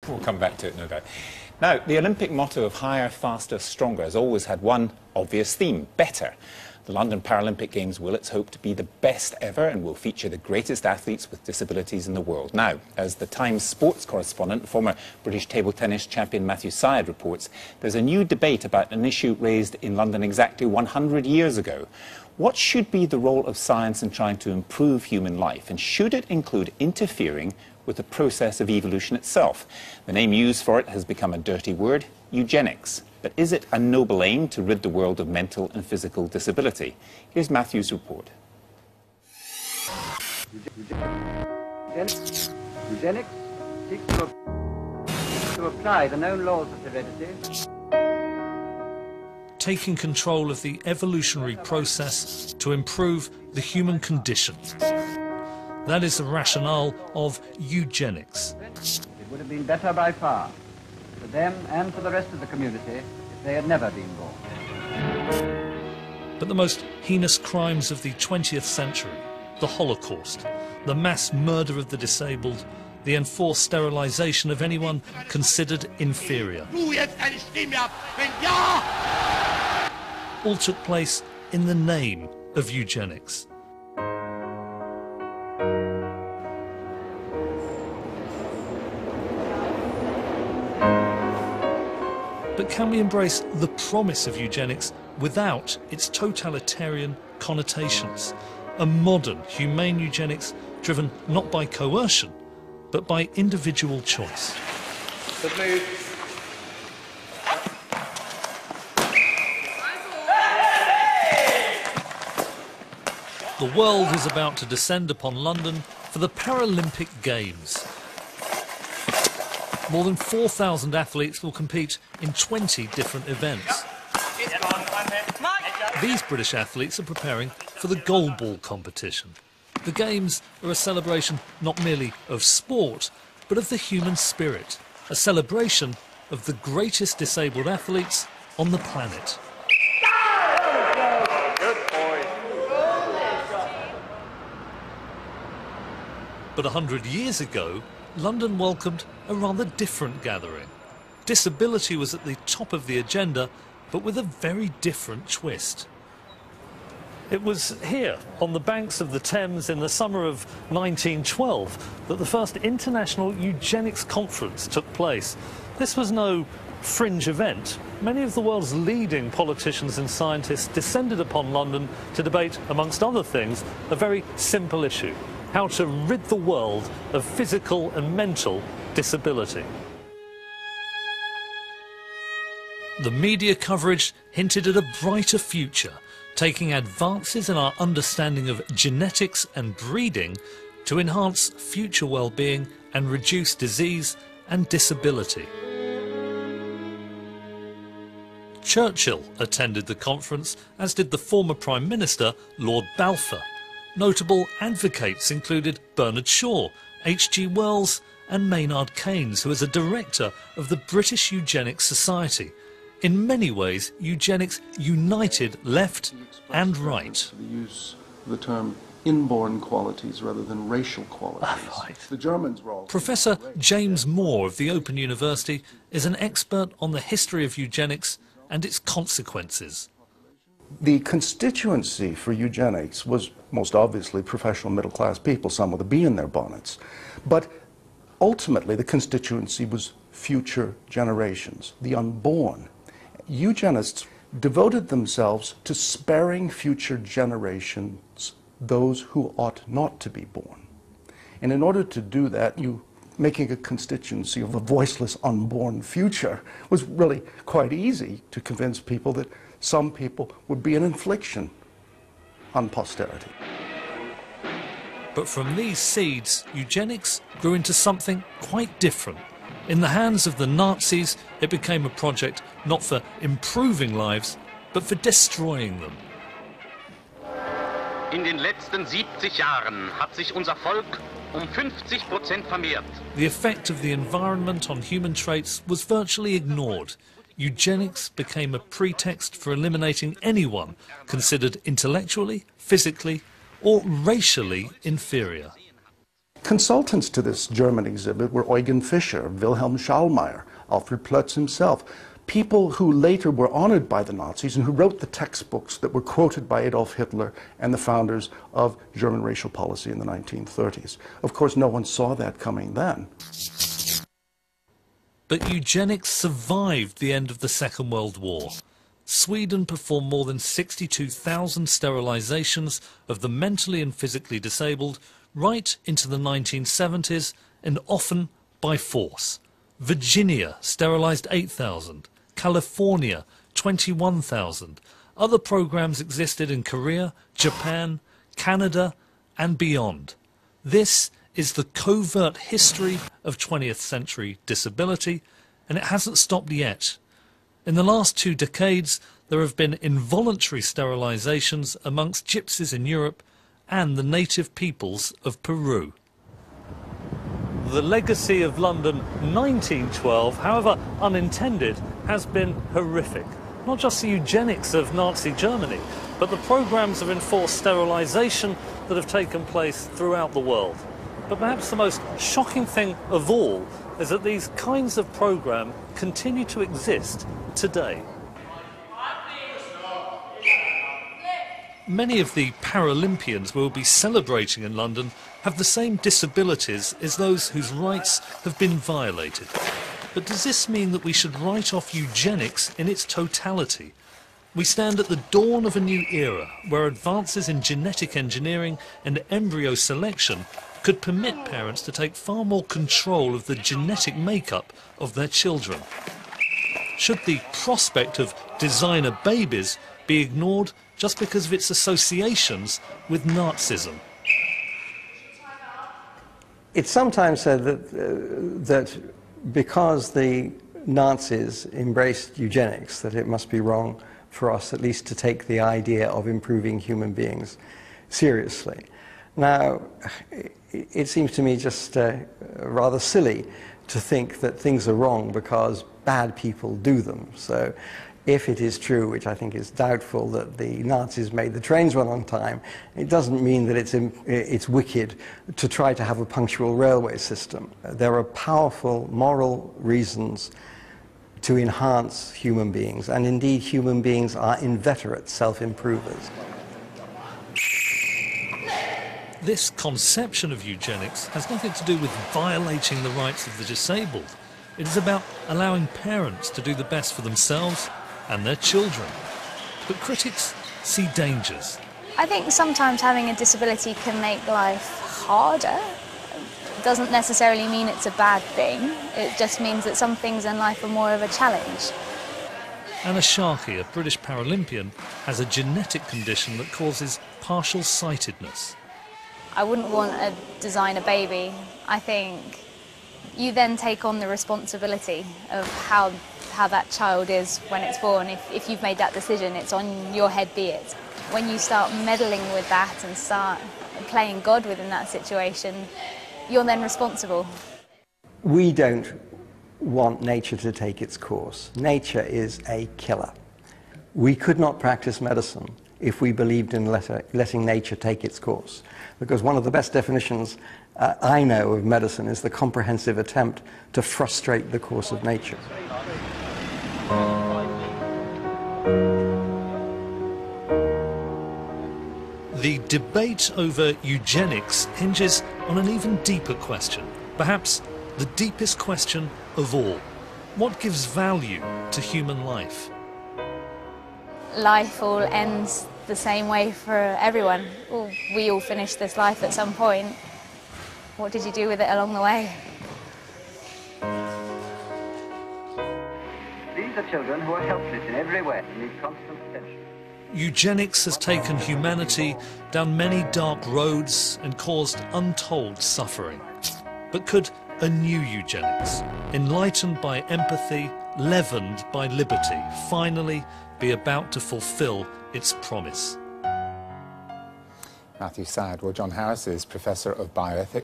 We'll come back to it, no doubt. Now, the Olympic motto of higher, faster, stronger has always had one obvious theme: better. The London Paralympic Games will, it's hoped, be the best ever and will feature the greatest athletes with disabilities in the world. Now, as the Times sports correspondent, former British table tennis champion Matthew Syed reports, there's a new debate about an issue raised in London exactly 100 years ago. What should be the role of science in trying to improve human life, and should it include interfering with the process of evolution itself? The name used for it has become a dirty word: eugenics. But is it a noble aim to rid the world of mental and physical disability? Here's Matthew's report. Eugenics seeks to apply the known laws of heredity, taking control of the evolutionary process to improve the human condition. That is the rationale of eugenics. It would have been better by far for them and for the rest of the community if they had never been born. But the most heinous crimes of the 20th century, the Holocaust, the mass murder of the disabled, the enforced sterilisation of anyone considered inferior, all took place in the name of eugenics. But can we embrace the promise of eugenics without its totalitarian connotations? A modern, humane eugenics driven not by coercion, but by individual choice. The world is about to descend upon London for the Paralympic Games. More than 4,000 athletes will compete in 20 different events. These British athletes are preparing for the goalball competition. The Games are a celebration not merely of sport, but of the human spirit, a celebration of the greatest disabled athletes on the planet. But 100 years ago, London welcomed a rather different gathering. Disability was at the top of the agenda, but with a very different twist. It was here, on the banks of the Thames in the summer of 1912, that the first International Eugenics Conference took place. This was no fringe event. Many of the world's leading politicians and scientists descended upon London to debate, amongst other things, a very simple issue: how to rid the world of physical and mental disability. The media coverage hinted at a brighter future, taking advances in our understanding of genetics and breeding to enhance future well-being and reduce disease and disability. Churchill attended the conference, as did the former Prime Minister, Lord Balfour. Notable advocates included Bernard Shaw, H.G. Wells and Maynard Keynes, who was a director of the British Eugenics Society. In many ways, eugenics united left and right. The use of the term inborn qualities rather than racial qualities. Right. The Germans were all... Professor James Moore of the Open University is an expert on the history of eugenics and its consequences. The constituency for eugenics was most obviously professional middle-class people, some with a bee in their bonnets. But ultimately the constituency was future generations, the unborn. Eugenists devoted themselves to sparing future generations those who ought not to be born. And in order to do that, making a constituency of a voiceless unborn future was really quite easy to convince people that some people would be an infliction on posterity. But from these seeds, eugenics grew into something quite different. In the hands of the Nazis, it became a project not for improving lives, but for destroying them. In den letzten 70 Jahren hat sich unser Volk 50% vermehrt. The effect of the environment on human traits was virtually ignored. Eugenics became a pretext for eliminating anyone considered intellectually, physically, or racially inferior. Consultants to this German exhibit were Eugen Fischer, Wilhelm Schallmayer, Alfred Plötz himself, people who later were honored by the Nazis and who wrote the textbooks that were quoted by Adolf Hitler and the founders of German racial policy in the 1930s. Of course, no one saw that coming then. But eugenics survived the end of the Second World War. Sweden performed more than 62,000 sterilizations of the mentally and physically disabled right into the 1970s, and often by force. Virginia sterilized 8,000. California, 21,000. Other programs existed in Korea, Japan, Canada, and beyond. This is the covert history of 20th century disability, and it hasn't stopped yet. In the last 2 decades, there have been involuntary sterilizations amongst gypsies in Europe and the native peoples of Peru. The legacy of London 1912, however unintended, has been horrific. Not just the eugenics of Nazi Germany, but the programs of enforced sterilisation that have taken place throughout the world. But perhaps the most shocking thing of all is that these kinds of programs continue to exist today. Many of the Paralympians we'll be celebrating in London have the same disabilities as those whose rights have been violated. But does this mean that we should write off eugenics in its totality? We stand at the dawn of a new era where advances in genetic engineering and embryo selection could permit parents to take far more control of the genetic makeup of their children. Should the prospect of designer babies be ignored just because of its associations with Nazism? It's sometimes said that because the Nazis embraced eugenics, that it must be wrong for us at least to take the idea of improving human beings seriously. Now, it seems to me just rather silly to think that things are wrong because bad people do them. So if it is true, which I think is doubtful, that the Nazis made the trains run on time, it doesn't mean that it's wicked to try to have a punctual railway system. There are powerful moral reasons to enhance human beings, and indeed human beings are inveterate self-improvers. This conception of eugenics has nothing to do with violating the rights of the disabled. It is about allowing parents to do the best for themselves and their children. But critics see dangers. I think sometimes having a disability can make life harder. It doesn't necessarily mean it's a bad thing. It just means that some things in life are more of a challenge. Anna Sharkey, a British Paralympian, has a genetic condition that causes partial sightedness. I wouldn't want to design a baby. I think you then take on the responsibility of how that child is when it's born. If you've made that decision, it's on your head be it. When you start meddling with that and start playing God within that situation, you're then responsible. We don't want nature to take its course. Nature is a killer. We could not practice medicine if we believed in letting nature take its course. Because one of the best definitions I know of medicine is the comprehensive attempt to frustrate the course of nature. The debate over eugenics hinges on an even deeper question, perhaps the deepest question of all. What gives value to human life? Life all ends the same way for everyone. We all finish this life at some point. What did you do with it along the way? These are children who are helpless in every way and need constant attention. Eugenics has taken humanity down many dark roads and caused untold suffering. But could a new eugenics, enlightened by empathy, leavened by liberty, finally be about to fulfill its promise? Matthew Sad. Well, John Harris is Professor of Bioethics